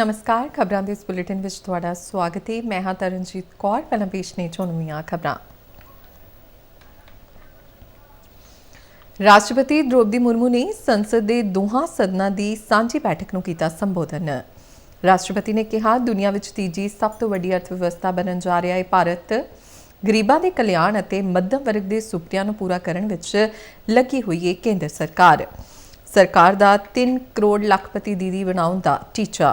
नमस्कार खबरां दे इस बुलेटिन विच तुहाडा स्वागत है। मैं हां तरनजीत कौर। पहलां पेश ने चुणवीआं खबरां। राष्ट्रपति द्रौपदी मुर्मू ने संसद के दोहां सदनां दी सांझी बैठक नूं कीता संबोधन। राष्ट्रपति ने कहा दुनिया विच तीजी सब तो वड्डी अर्थव्यवस्था बनन जा रहा है भारत। गरीबां दे कल्याण अते मध्यम वर्ग दे सुपनिआं नूं पूरा करन विच लगी हुई है केंद्र सरकार। सरकार दा 3 करोड़ लखपति दीदी बनाउण दा टीचा।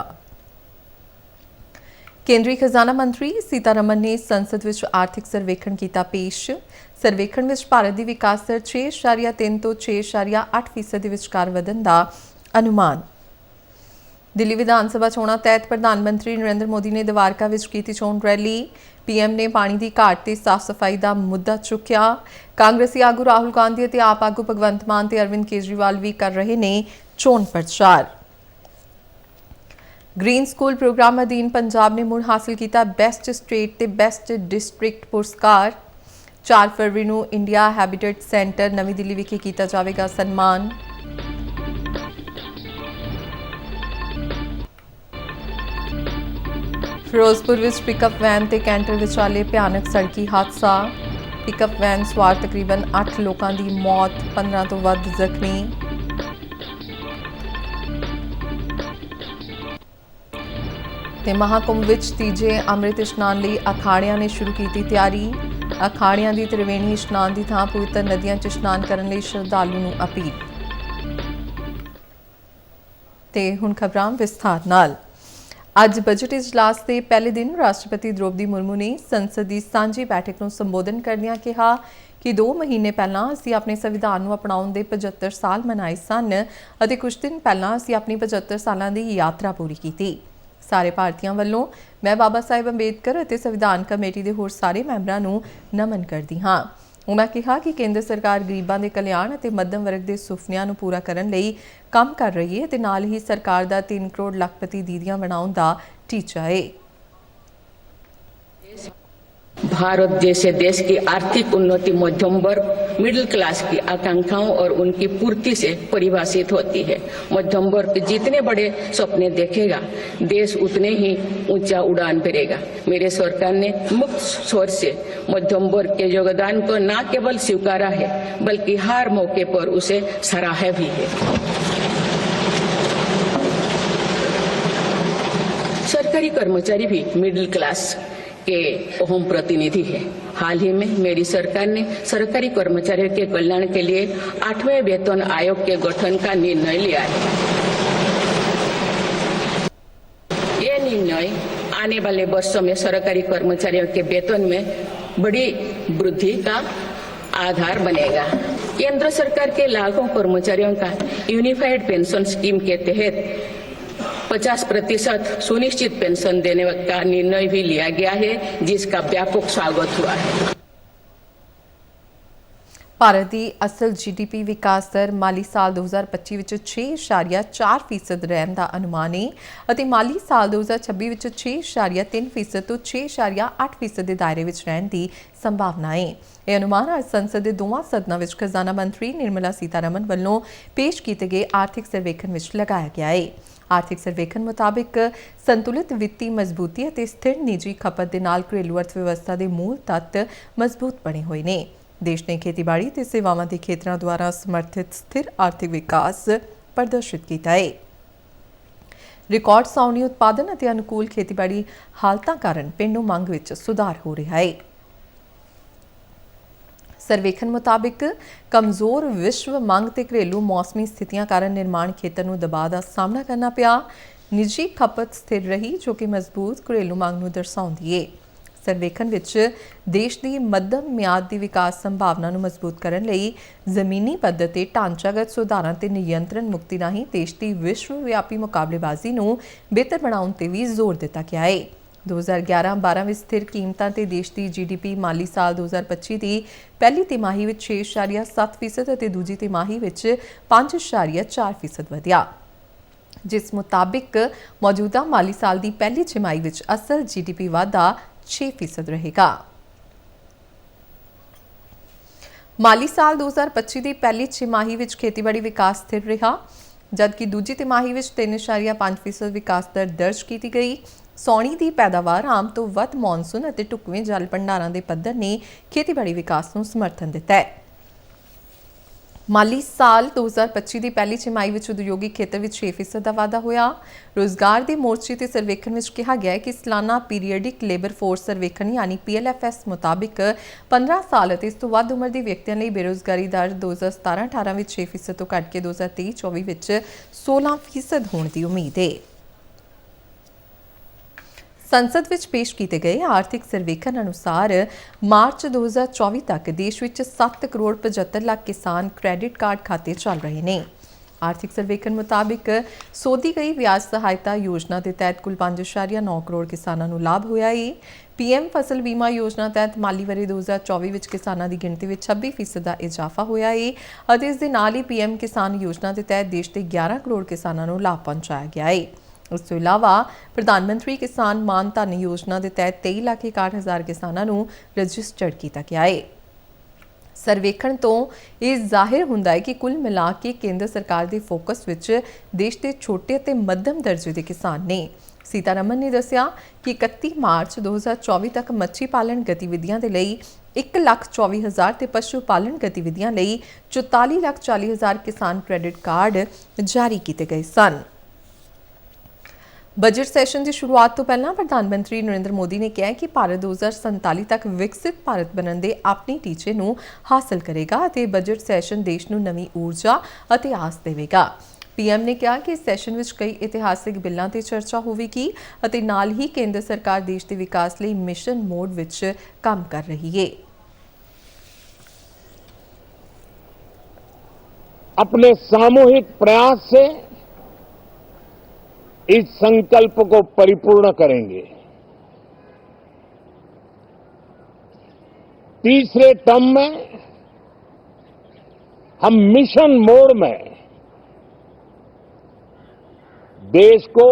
केंद्रीय खजाना मंत्री सीतारमन ने संसद विच आर्थिक सर्वेखण कीता पेश। सर्वेखण विच भारत दी विकास दर 6.3 तो 6.8% दे विचकार वधन दा अनुमान। दिल्ली विधानसभा चोणां तहत प्रधानमंत्री नरेंद्र मोदी ने द्वारका विच कीती चोण रैली। पीएम ने पानी की घाट ते साफ सफाई का मुद्दा चुक्या। कांग्रेसी आगू राहुल गांधी ते आप आगू भगवंत मान ते अरविंद केजरीवाल भी कर रहे ने चोण प्रचार। ग्रीन स्कूल प्रोग्राम अधीन पंजाब ने मुड़ हासिल किया बेस्ट स्टेट ते बेस्ट डिस्ट्रिक्ट पुरस्कार। 4 फरवरी नूं इंडिया हैबिटेट सेंटर नवी दिल्ली विखे किया जाएगा सन्मान। फिरोजपुर विच पिकअप वैन ते कैंटर विचाले भयानक सड़की हादसा। पिकअप वैन सवार तकरीबन 8 लोगों की मौत, 15 तो वध जख्मी। ते महाकुंभ विच तीजे अमृत इशनान लई अखाड़ियां ने शुरू की तैयारी। अखाड़ियां दी त्रिवेणी इशनान की थां पवित्र नदियां च इशनान करन लई श्रद्धालु नूं अपील। ते हुण खबरां विस्तार नाल। अज बजट इजलास के पहले दिन राष्ट्रपति द्रौपदी मुर्मू ने संसद की सांझी बैठक को संबोधन करदिआं कहा कि 2 महीने पहलां असीं अपने संविधान नूं अपनाउण दे 75 साल मनाए सन अते कुछ दिन पहलां असीं अपनी 75 सालां दी यात्रा पूरी कीती। सारे भारतीयों वालों मैं बाबा साहेब अंबेडकर और संविधान कमेटी के होर सारे मैंबरां नूं नमन करदी हाँ। उन्होंने कहा कि केंद्र सरकार गरीबां दे कल्याण और मध्यम वर्ग के सुफनिआं नूं पूरा करन लई काम कर रही है ते नाल ही सरकार दा 3 करोड़ लखपति दीदियां बनाउण दा टीचा है। भारत जैसे देश की आर्थिक उन्नति मध्यम वर्ग मिडिल क्लास की आकांक्षाओं और उनकी पूर्ति से परिभाषित होती है। मध्यम वर्ग जितने बड़े सपने देखेगा देश उतने ही ऊंचा उड़ान भरेगा। मेरे सरकार ने मुक्त स्वर से मध्यम वर्ग के योगदान को न केवल स्वीकारा है बल्कि हर मौके पर उसे सराहा भी है। सरकारी कर्मचारी भी मिडिल क्लास के अहम प्रतिनिधि है। हाल ही में मेरी सरकार ने सरकारी कर्मचारियों के कल्याण के लिए 8वें वेतन आयोग के गठन का निर्णय लिया है। ये निर्णय आने वाले वर्षों में सरकारी कर्मचारियों के वेतन में बड़ी वृद्धि का आधार बनेगा। केंद्र सरकार के लाखों कर्मचारियों का यूनिफाइड पेंशन स्कीम के तहत 50% सुनिश्चित पेंशन देने का निर्णय भी लिया गया है, जिसका व्यापक स्वागत हुआ है। भारत की असल जीडीपी विकास दर माली साल 2025 विच 6.4% रहने का अनुमान है और माली साल 2026 विच 6.3% तो 6.8% के दायरे विच रहने की संभावना है। यह अनुमान आज संसद के दोवां सदनां विच खजाना मंत्री निर्मला सीतारमन वालों पेश किए गए आर्थिक सर्वेखण विच लगाया गया है। आर्थिक सर्वेखण मुताबिक संतुलित वित्ती मजबूती और स्थिर निजी खपत के नाल घरेलू अर्थव्यवस्था के मूल तत्त मजबूत बने हुए हैं। देश ने खेतीबाड़ी ते सेवावां के क्षेत्रों द्वारा समर्थित स्थिर आर्थिक विकास प्रदर्शित किया है। रिकॉर्ड साउनी उत्पादन और अनुकूल खेतीबाड़ी हालतां कारण पेंडू मंग विच सुधार हो रहा है। सर्वेखण मुताबिक कमजोर विश्व मंग ते घरेलू मौसमी स्थितियां कारण निर्माण खेतर नूं दबाव का सामना करना पिया। निजी खपत स्थिर रही जो कि मजबूत घरेलू मंग नूं दर्शाउंदी है। सर्वेखण विच देश की मध्यम मियाद की विकास संभावना नूं मजबूत करन लई जमीनी पद्धर ते ढांचागत सुधारां ते नियंत्रण मुक्ति राहीं देश की विश्वव्यापी मुकाबलेबाजी नूं बेहतर बनाउण ते भी जोर दिता गया है। 2011-12 में स्थिर कीमतां ते देश की जीडीपी माली साल 2025 की पहली तिमाही में 6.7% और दूजी तिमाही में 5.4% वधिया, जिस मुताबिक मौजूदा माली साल की पहली छमाही में असल जीडीपी वाधा 6% रहेगा। माली साल 2025 की पहली छमाही में खेतीबाड़ी विकास स्थिर रहा। जबकि दूजी तिमाही ਵਿੱਚ 3.5% ਵਿਕਾਸ ਦਰ ਦਰਜ ਕੀਤੀ ਗਈ। ਸੌਣੀ ਦੀ ਪੈਦਾਵਾਰ ਆਮ ਤੋਂ ਵੱਧ ਮੌਨਸੂਨ ਅਤੇ ਢੁਕਵੇਂ ਜਲ ਭੰਡਾਰਾਂ ਦੇ ਪੱਧਰ ਨੇ ਖੇਤੀਬਾੜੀ ਵਿਕਾਸ ਨੂੰ ਸਮਰਥਨ ਦਿੱਤਾ ਹੈ। ਮਾਲੀ ਸਾਲ 2025 ਦੀ ਪਹਿਲੀ ਛਿਮਾਈ ਵਿੱਚ ਉਦਯੋਗਿਕ ਖੇਤਰ ਵਿੱਚ 6% ਦਾ ਵਾਧਾ ਹੋਇਆ। ਰੋਜ਼ਗਾਰ ਦੇ ਮੋਰਚੇ ਤੇ ਸਰਵੇਖਣ ਵਿੱਚ ਕਿਹਾ ਗਿਆ ਹੈ ਕਿ ਸਾਲਾਨਾ ਪੀਰੀਅਡਿਕ ਲੇਬਰ ਫੋਰਸ ਸਰਵੇਖਣ ਯਾਨੀ PLFS ਮੁਤਾਬਿਕ 15 ਸਾਲ ਅਤੇ ਇਸ ਤੋਂ ਵੱਧ ਉਮਰ ਦੇ ਵਿਅਕਤੀਆਂ ਲਈ ਬੇਰੋਜ਼ਗਾਰੀ ਦਰ 2017-18 ਵਿੱਚ 6% ਤੋਂ ਘਟ ਕੇ 2023-24 ਵਿੱਚ 16% ਹੋਣ ਦੀ ਉਮੀਦ ਹੈ। ਸੰਸਦ ਵਿੱਚ ਪੇਸ਼ ਕੀਤੇ ਗਏ ਆਰਥਿਕ ਸਰਵੇਖਣ ਅਨੁਸਾਰ ਮਾਰਚ 2024 ਤੱਕ ਦੇਸ਼ ਵਿੱਚ 7 ਕਰੋੜ 75 ਲੱਖ ਕਿਸਾਨ ਕ੍ਰੈਡਿਟ ਕਾਰਡ ਖਾਤੇ ਚੱਲ ਰਹੇ ਨੇ। ਆਰਥਿਕ ਸਰਵੇਖਣ ਮੁਤਾਬਿਕ ਸੋਧੀ ਗਈ ਵਿਆਜ ਸਹਾਇਤਾ ਯੋਜਨਾ ਦੇ ਤਹਿਤ ਕੁੱਲ 5.9 ਕਰੋੜ ਕਿਸਾਨਾਂ ਨੂੰ ਲਾਭ ਹੋਇਆ ਹੈ। PM ਫਸਲ ਬੀਮਾ ਯੋਜਨਾ ਤਹਿਤ ਮਾਲੀ ਵਰ੍ਹੇ 2024 ਵਿੱਚ ਕਿਸਾਨਾਂ ਦੀ ਗਿਣਤੀ ਵਿੱਚ 26% ਦਾ ਇਜ਼ਾਫਾ ਹੋਇਆ ਹੈ ਅਤੇ ਇਸ ਦੇ ਨਾਲ ਹੀ PM ਕਿਸਾਨ ਯੋਜਨਾ ਦੇ ਤਹਿਤ ਦੇਸ਼ ਦੇ 11 ਕਰੋੜ ਕਿਸਾਨਾਂ ਨੂੰ ਲਾਭ ਪਹੁੰਚਾਇਆ ਗਿਆ ਹੈ। ਇਸ ਤੋਂ ਇਲਾਵਾ ਪ੍ਰਧਾਨ ਮੰਤਰੀ ਕਿਸਾਨ ਮਾਨ ਧਨ ਯੋਜਨਾ ਦੇ ਤਹਿਤ 23,61,000 ਕਿਸਾਨਾਂ ਨੂੰ ਰਜਿਸਟਰਡ ਕੀਤਾ ਗਿਆ ਹੈ। ਸਰਵੇਖਣ ਤੋਂ ਇਹ ਜ਼ਾਹਿਰ ਹੁੰਦਾ ਹੈ ਕਿ ਕੁੱਲ ਮਿਲਾ ਕੇ ਕੇਂਦਰ ਸਰਕਾਰ ਦੇ ਫੋਕਸ ਵਿੱਚ ਦੇਸ਼ ਦੇ ਛੋਟੇ ਅਤੇ ਮੱਧਮ ਦਰਜੇ ਦੇ ਕਿਸਾਨ ਨੇ। ਸੀਤਾਰਮਨ ਨੇ ਦੱਸਿਆ ਕਿ 31 ਮਾਰਚ 2024 ਤੱਕ ਮੱਛੀ ਪਾਲਣ ਗਤੀਵਿਧੀਆਂ ਦੇ ਲਈ 1,24,000 ਤੇ ਪਸ਼ੂ ਪਾਲਣ ਗਤੀਵਿਧੀਆਂ ਲਈ 44,40,000 ਕਿਸਾਨ ਕ੍ਰੈਡਿਟ ਕਾਰਡ ਜਾਰੀ ਕੀਤੇ ਗਏ ਸਨ। ਬਜਟ ਸੈਸ਼ਨ ਦੀ ਸ਼ੁਰੂਆਤ ਤੋਂ ਪਹਿਲਾਂ ਪ੍ਰਧਾਨ ਮੰਤਰੀ ਨਰਿੰਦਰ ਮੋਦੀ ਨੇ ਕਿਹਾ ਕਿ ਭਾਰਤ 2047 ਤੱਕ ਵਿਕਸਿਤ ਭਾਰਤ ਬਣਨ ਦੇ ਆਪਣੇ ਟੀਚੇ ਨੂੰ ਹਾਸਲ ਕਰੇਗਾ ਅਤੇ ਬਜਟ ਸੈਸ਼ਨ ਦੇਸ਼ ਨੂੰ ਨਵੀਂ ਊਰਜਾ ਅਤੇ ਆਸ ਦੇਵੇਗਾ। PM ਨੇ ਕਿਹਾ ਕਿ ਇਸ ਸੈਸ਼ਨ ਵਿੱਚ ਕਈ ਇਤਿਹਾਸਿਕ ਬਿੱਲਾਂ ਤੇ ਚਰਚਾ ਹੋਵੇਗੀ ਅਤੇ ਨਾਲ ਹੀ ਕੇਂਦਰ ਸਰਕਾਰ ਦੇਸ਼ ਦੇ ਵਿਕਾਸ ਲਈ ਮਿਸ਼ਨ ਮੋਡ ਵਿੱਚ ਕੰਮ ਕਰ ਰਹੀ ਹੈ। अपने सामूहिक प्रयास से इस संकल्प को परिपूर्ण करेंगे। तीसरे टर्म में हम मिशन मोड में देश को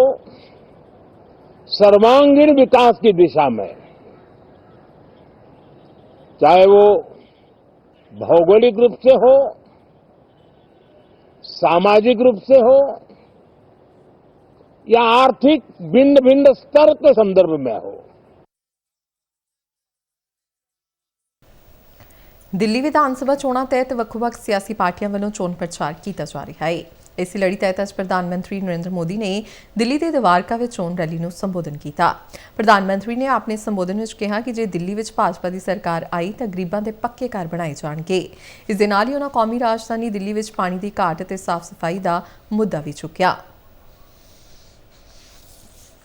सर्वांगीण विकास की दिशा में, चाहे वो भौगोलिक रूप से हो, सामाजिक रूप से हो या आर्थिक भिन्न भिन्न स्तर के संदर्भ में हो। ਦਿੱਲੀ ਵਿਧਾਨ ਸਭਾ ਚੋਣਾਂ ਤਹਿਤ ਵੱਖ-ਵੱਖ ਸਿਆਸੀ ਪਾਰਟੀਆਂ ਵੱਲੋਂ ਚੋਣ ਪ੍ਰਚਾਰ ਕੀਤਾ ਜਾ ਰਿਹਾ ਹੈ। ਇਸੇ ਲੜੀ ਤਹਿਤ ਅੱਜ ਪ੍ਰਧਾਨ ਮੰਤਰੀ ਨਰਿੰਦਰ ਮੋਦੀ ਨੇ ਦਿੱਲੀ ਦੇ ਦਵਾਰਕਾ ਵਿੱਚ ਚੋਣ ਰੈਲੀ ਨੂੰ ਸੰਬੋਧਨ ਕੀਤਾ। ਪ੍ਰਧਾਨ ਮੰਤਰੀ ਨੇ ਆਪਣੇ ਸੰਬੋਧਨ ਵਿੱਚ ਕਿਹਾ ਕਿ ਜੇ ਦਿੱਲੀ ਵਿੱਚ ਭਾਜਪਾ ਦੀ ਸਰਕਾਰ ਆਈ ਤਾਂ ਗਰੀਬਾਂ ਦੇ ਪੱਕੇ ਘਰ ਬਣਾਏ ਜਾਣਗੇ। ਇਸ ਦੇ ਨਾਲ ਹੀ ਉਹਨਾਂ ਕੌਮੀ ਰਾਜਧਾਨੀ ਦਿੱਲੀ ਵਿੱਚ ਪਾਣੀ ਦੀ ਘਾਟ ਅਤੇ ਸਾਫ਼ ਸਫਾਈ ਦਾ ਮੁੱਦਾ ਵੀ ਚੁੱਕਿਆ।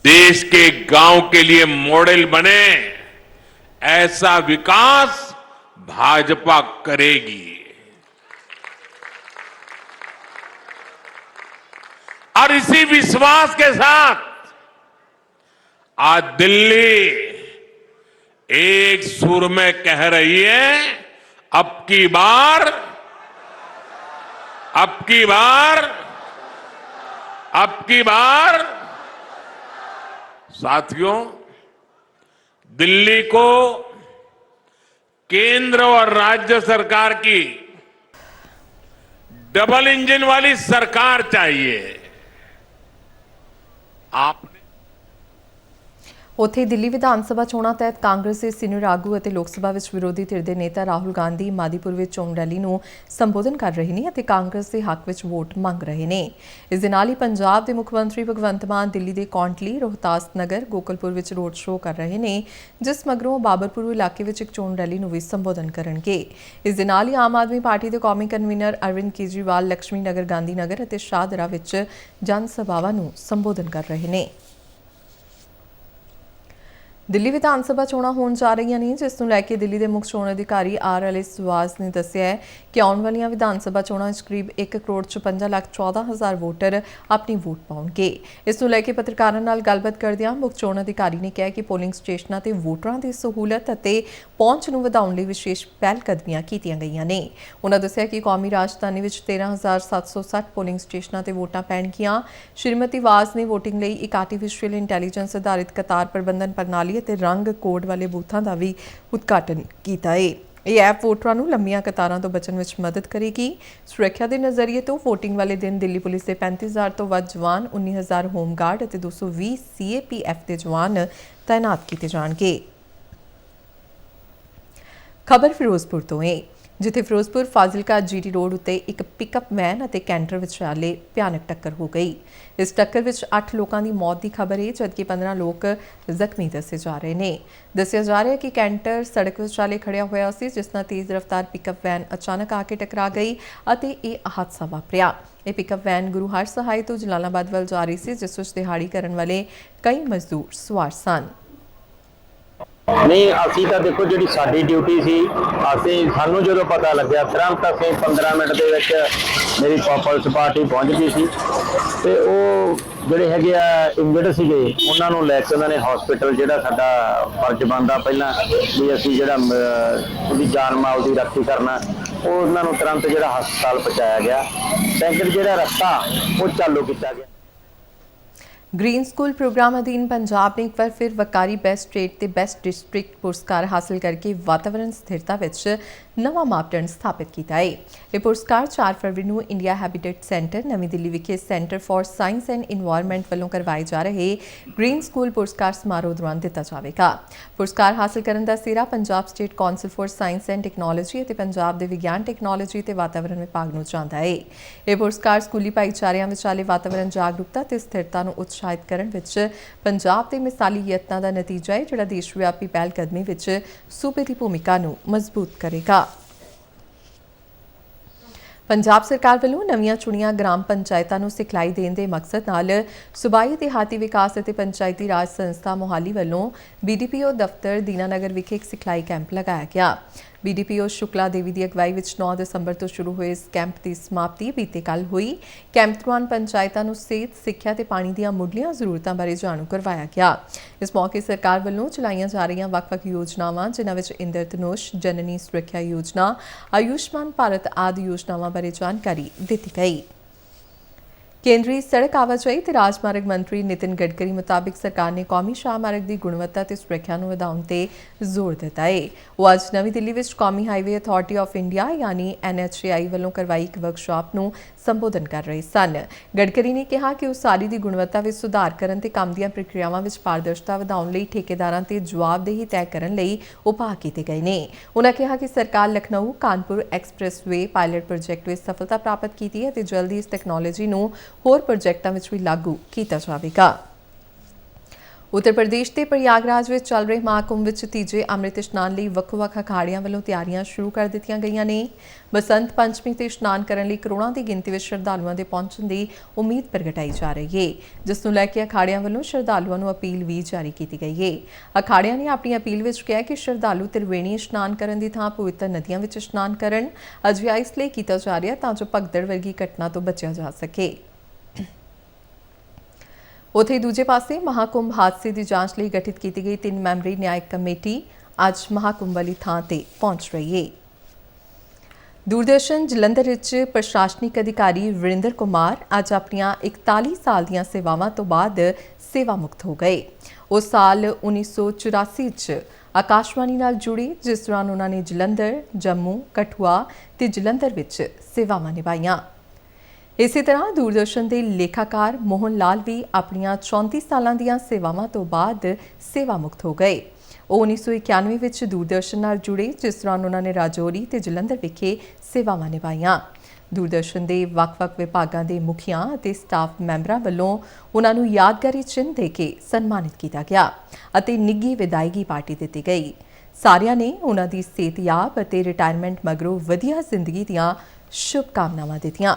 देश के गांव के लिए मॉडल बने ऐसा विकास भाजपा करेगी और इसी विश्वास के साथ आज दिल्ली एक सुर में कह रही है, अब की बार साथियों, दिल्ली को केंद्र और राज्य सरकार की डबल इंजन वाली सरकार चाहिए। आपने ਉੱਥੇ ਦਿੱਲੀ ਵਿਧਾਨ ਸਭਾ ਚੋਣਾਂ ਤਹਿਤ ਕਾਂਗਰਸ ਦੇ ਸੀਨੀਅਰ ਆਗੂ ਅਤੇ ਲੋਕ ਸਭਾ ਵਿੱਚ ਵਿਰੋਧੀ ਧਿਰ ਦੇ ਨੇਤਾ ਰਾਹੁਲ ਗਾਂਧੀ ਮਾਦੀਪੁਰ ਵਿੱਚ ਚੋਣ ਰੈਲੀ ਨੂੰ ਸੰਬੋਧਨ ਕਰ ਰਹੇ ਨੇ ਅਤੇ ਕਾਂਗਰਸ ਦੇ ਹੱਕ ਵਿੱਚ ਵੋਟ ਮੰਗ ਰਹੇ ਨੇ। ਇਸ ਦੇ ਨਾਲ ਹੀ ਪੰਜਾਬ ਦੇ ਮੁੱਖ ਮੰਤਰੀ ਭਗਵੰਤ ਮਾਨ ਦਿੱਲੀ ਦੇ ਕੌਂਟਲੀ, ਰੋਹਤਾਸ ਨਗਰ, ਗੋਕਲਪੁਰ ਵਿੱਚ ਰੋਡ ਸ਼ੋਅ ਕਰ ਰਹੇ ਨੇ, ਜਿਸ ਮਗਰੋਂ ਬਾਬਰਪੁਰ ਇਲਾਕੇ ਵਿੱਚ ਇੱਕ ਚੋਣ ਰੈਲੀ ਨੂੰ ਵੀ ਸੰਬੋਧਨ ਕਰਨਗੇ। ਇਸ ਦੇ ਨਾਲ ਹੀ ਆਮ ਆਦਮੀ ਪਾਰਟੀ ਦੇ ਕੌਮੀ ਕਨਵੀਨਰ ਅਰਵਿੰਦ ਕੇਜਰੀਵਾਲ ਲక్ష్ਮੀ ਨਗਰ, ਗਾਂਧੀ ਨਗਰ ਅਤੇ ਸ਼ਾਹਦਰਾ ਵਿੱਚ ਜਨ ਸਭਾਵਾਂ ਨੂੰ ਸੰਬੋਧਨ ਕਰ ਰਹੇ ਨੇ। ਦਿੱਲੀ ਵਿਧਾਨ ਸਭਾ ਚੋਣਾਂ ਹੋਣ ਜਾ ਰਹੀਆਂ ਨੇ, ਜਿਸ ਨੂੰ ਲੈ ਕੇ ਦਿੱਲੀ ਦੇ ਮੁੱਖ ਚੋਣ ਅਧਿਕਾਰੀ RL ਸਵਾਸ ਨੇ ਦੱਸਿਆ ਹੈ ਕਿ ਆਉਣ ਵਾਲੀਆਂ ਵਿਧਾਨ ਸਭਾ ਚੋਣਾਂ ਵਿੱਚ ਕਰੀਬ 1,56,14,000 ਵੋਟਰ ਆਪਣੀ ਵੋਟ ਪਾਉਣਗੇ। ਇਸ ਨੂੰ ਲੈ ਕੇ ਪੱਤਰਕਾਰਾਂ ਨਾਲ ਗੱਲਬਾਤ ਕਰਦਿਆਂ ਮੁੱਖ ਚੋਣ ਅਧਿਕਾਰੀ ਨੇ ਕਿਹਾ ਕਿ ਪੋਲਿੰਗ ਸਟੇਸ਼ਨਾਂ ਤੇ ਵੋਟਰਾਂ ਦੀ ਸਹੂਲਤ ਅਤੇ ਪਹੁੰਚ ਨੂੰ ਵਧਾਉਣ ਲਈ ਵਿਸ਼ੇਸ਼ ਪਹਿਲਕਦਮੀਆਂ ਕੀਤੀਆਂ ਗਈਆਂ ਨੇ। ਉਨ੍ਹਾਂ ਦੱਸਿਆ ਕਿ ਕੌਮੀ ਰਾਜਧਾਨੀ ਵਿੱਚ 13,760 ਪੋਲਿੰਗ ਸਟੇਸ਼ਨਾਂ ਤੇ ਵੋਟਾਂ ਪੈਣਗੀਆਂ। ਸ਼੍ਰੀਮਤੀ ਵਾਸ ਨੇ ਵੋਟਿੰਗ ਲਈ ਇੱਕ ਆਰਟੀਫਿਸ਼ੀਅਲ ਇੰਟੈਲੀਜੈਂਸ ਆਧਾਰਿਤ ਕਤਾਰ ਪ੍ਰਬੰਧਨ ਪ੍ਰਣਾਲੀ ਅਤੇ ਰੰਗ ਕੋਡ ਵਾਲੇ ਬੂਥਾਂ ਦਾ ਵੀ ਉਦਘਾਟਨ ਕੀਤਾ ਹੈ। ਇਹ ਐਪ ਵੋਟਰਾਂ ਨੂੰ ਲੰਮੀਆਂ ਕਤਾਰਾਂ ਤੋਂ ਬਚਣ ਵਿੱਚ ਮਦਦ ਕਰੇਗੀ। ਸੁਰੱਖਿਆ ਦੇ ਨਜ਼ਰੀਏ ਤੋਂ VOTING ਵਾਲੇ ਦਿਨ ਦਿੱਲੀ ਪੁਲਿਸ ਦੇ 35,000 ਤੋਂ ਵੱਧ ਜਵਾਨ, 19,000 ਹੋਮਗਾਰਡ ਅਤੇ 220 CAPF ਦੇ ਜਵਾਨ ਤਾਇਨਾਤ ਕੀਤੇ ਜਾਣਗੇ। ਖਬਰ ਫਿਰੋਜ਼ਪੁਰ ਤੋਂ ਹੈ, ਜਿੱਥੇ ਫਿਰੋਜ਼ਪੁਰ ਫਾਜ਼ਿਲਕਾ GT ਰੋਡ ਉੱਤੇ ਇੱਕ ਪਿਕਅਪ ਵੈਨ ਅਤੇ ਕੈਂਟਰ ਵਿਚਾਲੇ ਭਿਆਨਕ ਟੱਕਰ ਹੋ ਗਈ। ਇਸ ਟੱਕਰ ਵਿੱਚ 8 ਲੋਕਾਂ ਦੀ ਮੌਤ ਦੀ ਖਬਰ ਹੈ, ਜਦਕਿ 15 ਲੋਕ ਜ਼ਖਮੀ ਦੱਸੇ ਜਾ ਰਹੇ ਨੇ। ਦੱਸਿਆ ਜਾ ਰਿਹਾ ਹੈ ਕਿ ਕੈਂਟਰ ਸੜਕ ਵਿਚਾਲੇ ਖੜਿਆ ਹੋਇਆ ਸੀ, ਜਿਸ ਨਾਲ ਤੇਜ਼ ਰਫ਼ਤਾਰ ਪਿਕਅਪ ਵੈਨ ਅਚਾਨਕ ਆ ਕੇ ਟਕਰਾ ਗਈ ਅਤੇ ਇਹ ਹਾਦਸਾ ਵਾਪਰਿਆ। ਇਹ ਪਿਕਅਪ ਵੈਨ ਗੁਰੂ ਹਰਸਹਾਏ ਤੋਂ ਜਲਾਲਾਬਾਦ ਵੱਲ ਜਾ ਰਹੀ ਸੀ, ਜਿਸ ਵਿੱਚ ਦਿਹਾੜੀ ਕਰਨ ਵਾਲੇ ਕਈ ਮਜ਼ਦੂਰ ਸਵਾਰ ਸਨ। नहीं असी तो देखो जी साडी ड्यूटी सी सानू जो पता लग्या तुरंत असीं 15 मिनट के मेरी पुलिस पार्टी पहुँच गई सी ते जिहड़े हैगे आ इंजर्ड सीगे उन्हां नूं लैके उन्होंने हॉस्पिटल जिहड़ा साडा फर्ज बनदा पहलां भी असीं जिहड़ा उहदी जान माल की राखी करना उन्हां नूं तुरंत जिहड़ा हस्पताल पहुँचाया गया। सैकंड जिहड़ा रस्ता वो चालू किया गया। ग्रीन स्कूल प्रोग्राम अधीन पंजाब ने एक बार फिर वकारी बेस्ट स्टेट ते बेस्ट डिस्ट्रिक्ट पुरस्कार हासिल करके वातावरण स्थिरता विच नवा मापदंड स्थापित किया है। ये पुरस्कार 4 फरवरी को India habitat centre Navi Delhi Vikhe centre for science and environment वालों करवाए जा रहे ग्रीन स्कूल पुरस्कार समारोह दौरान दिता जाएगा। पुरस्कार हासिल करने का सिरा Punjab state council for science and technology और पंजाब के विज्ञान टैक्नोलॉजी और वातावरण विभाग को जाता है। यह पुरस्कार स्कूली भाईचारिਆਂ विचाले वातावरण जागरूकता और स्थिरता को उत्साहित ਕਰਨ ਵਿੱਚ ਪੰਜਾਬ ਦੇ ਮਿਸਾਲੀ ਯਤਨਾਂ ਦਾ ਨਤੀਜਾ ਹੈ, ਜਿਹੜਾ ਦੇਸ਼ ਵਿਆਪੀ ਪਹਿਲਕਦਮੀ ਵਿੱਚ ਸੂਬੇ ਦੀ ਭੂਮਿਕਾ ਨੂੰ ਮਜ਼ਬੂਤ ਕਰੇਗਾ। ਪੰਜਾਬ ਸਰਕਾਰ ਵੱਲੋਂ ਨਵੀਆਂ ਚੁਣੀਆਂ ਗ੍ਰਾਮ ਪੰਚਾਇਤਾਂ ਨੂੰ ਸਿਖਲਾਈ ਦੇਣ ਦੇ ਮਕਸਦ ਨਾਲ ਸੂਬਾਈ ਦਿਹਾਤੀ ਵਿਕਾਸ ਅਤੇ ਪੰਚਾਇਤੀ ਰਾਜ ਸੰਸਥਾ ਮੋਹਾਲੀ ਵੱਲੋਂ BDPO ਦਫ਼ਤਰ ਦੀਨਾਨਗਰ ਵਿਖੇ ਇੱਕ ਸਿਖਲਾਈ ਕੈਂਪ ਲਗਾਇਆ ਗਿਆ। BDPO शुक्ला देवी की अगवाई में 9 दिसंबर तो शुरू हुए इस कैंप की समाप्ति बीते कल हुई। कैंप दौरान पंचायतों को सेहत सिक्ख्या ते पानी दी मुढ़लियां जरूरतों बारे जाणू करवाया गया। इस मौके सरकार वालों चलाईयां जा रही वख-वख योजनावां जिन्हां विच इंद्रधनुष, जननी सुरक्षा योजना, आयुष्मान भारत आदि योजनावां बारे जानकारी दी गई। केंद्रीय सड़क आवाजाही ते राजमार्ग मंत्री नितिन गडकरी मुताबिक सरकार ने कौमी शाह मार्ग की गुणवत्ता ते सुरक्षा नूं वधाउण ते जोर दिता है। वो अज नवी दिल्ली विच कौमी हाईवे अथॉरिटी ऑफ इंडिया यानी NHAI वालों करवाई एक वर्कशॉप नूं संबोधन कर रहे सन। गडकरी ने कहा कि उसारी की गुणवत्ता विच सुधार करन ते काम दीआं प्रक्रियावां विच पारदर्शिता वधाउण लई ठेकेदारां ते जवाबदेही तय करन लई उपाਅ कीते गए ने। उन्होंने कहा कि सरकार लखनऊ कानपुर एक्सप्रैसवे पायलट प्रोजैक्ट विच सफलता प्राप्त की है ते जल्दी इस टैक्नोलॉजी नूं होर प्रोजैक्टां विच भी लागू किया जाएगा। उत्तर प्रदेश के प्रयागराज में चल रहे महाकुंभ विच तीजे अमृत इशनान लई ਵੱਖ-ਵੱਖ अखाड़ियां वालों तैयारियां शुरू कर दित्तियां गईयां ने। बसंत पंचमी ते इशनान करन लई करोड़ां की गिनती में श्रद्धालुओं के पहुंचण की उम्मीद प्रगटाई जा रही है, जिस नूं लैके अखाड़ियां वालों श्रद्धालुओं नूं अपील भी जारी की गई है। अखाड़ियां ने अपनी अपील विच कहा कि श्रद्धालु त्रिवेणी इशनान करन दी थां पवित्र नदियां विच इशनान करन। अजिहा इसलिए किया जा रहा तां जो भगदड़ वर्गी घटना तो बचिया जा सके। उत्थे दूजे पासे महाकुंभ हादसे की जांच लिए गठित की गई 3 मैंबरी न्यायिक कमेटी अज महाकुंभ वाली थां ते पहुंच रही है। दूरदर्शन जलंधर विच प्रशासनिक अधिकारी वरिंदर कुमार अज अपनियां 41 साल दीयां सेवावां तो बाद सेवा मुक्त हो गए। उस साल 1984 च आकाशवाणी नाल जुड़े, जिस दौरान उन्होंने जलंधर, जम्मू, कठुआ ते जलंधर विच सेवावां निभाईयां। इसी तरह दूरदर्शन के लेखाकार मोहन लाल भी अपनियां 34 सालां दीयां सेवावां तो बाद सेवा मुक्त हो गए। वो 1991 विच दूरदर्शन नाल जुड़े, जिस दौरान उन्होंने राजौरी ते जलंधर विखे सेवावां निभाईयां। दूरदर्शन के ਵੱਖ-ਵੱਖ विभागों के मुखियां ते स्टाफ मैंबरां वल्लों उन्हां नूं यादगारी चिन्ह दे के सन्मानित किया गया अते निੱਘੀ विदायगी पार्टी दी गई। सारिਆਂ ने उन्हां दी सेहतयाब अते रिटायरमेंट मगरों वधिया जिंदगी दीयां शुभकामनावां दित्तियां।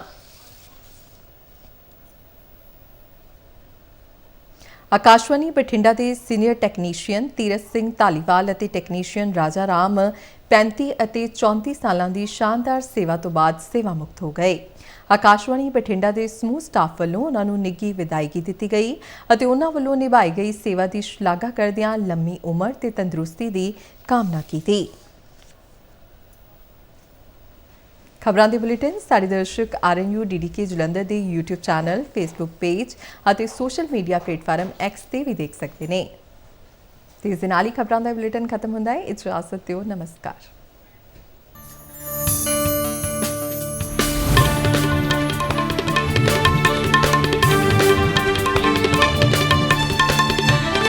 आकाशवाणी बठिंडा के सीनियर टैक्नीशियन तीरथ सिंह धालीवाल और टैक्नीशियन राजा राम 35 और 34 सालों की शानदार सेवा तो बाद सेवा मुक्त हो गए। आकाशवाणी बठिंडा के समूह स्टाफ वालों उन्होंने निੱਘੀ विदायगी दी गई और उन्होंने वालों निभाई गई सेवा की शलाघा करदियां लंबी उम्र ते तंदुरुस्ती की कामना की। खबरों के बुलेटिन साढ़े दर्शक RNU DDK जलंधर के YouTube चैनल, फेसबुक पेज और सोशल मीडिया प्लेटफार्म X ते भी देख सकते हैं। इस नाल ही खबरों का बुलेटिन खत्म होता है। इजाजत दिओ, नमस्कार।